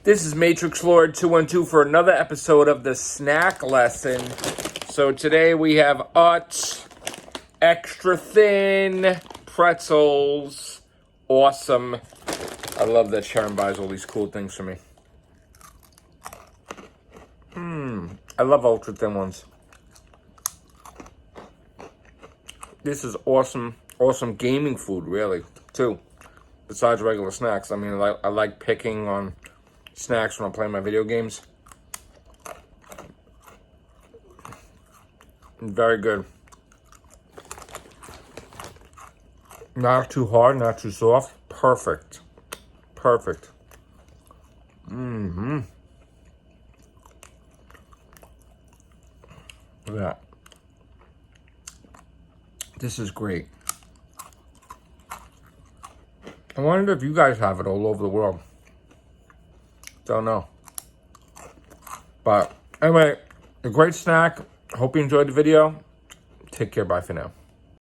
This is Matrix Lord 212 for another episode of the snack lesson. So today we have extra thin pretzels. Awesome. I love that Sharon buys all these cool things for me. I love ultra thin ones. This is awesome gaming food, really, too. Besides regular snacks. I mean, I like picking on snacks when I'm playing my video games. Very good. Not too hard, not too soft. Perfect. Perfect. Look at that. This is great. I wonder if you guys have it all over the world. Don't know. But anyway, a great snack. Hope you enjoyed the video. Take care. Bye for now.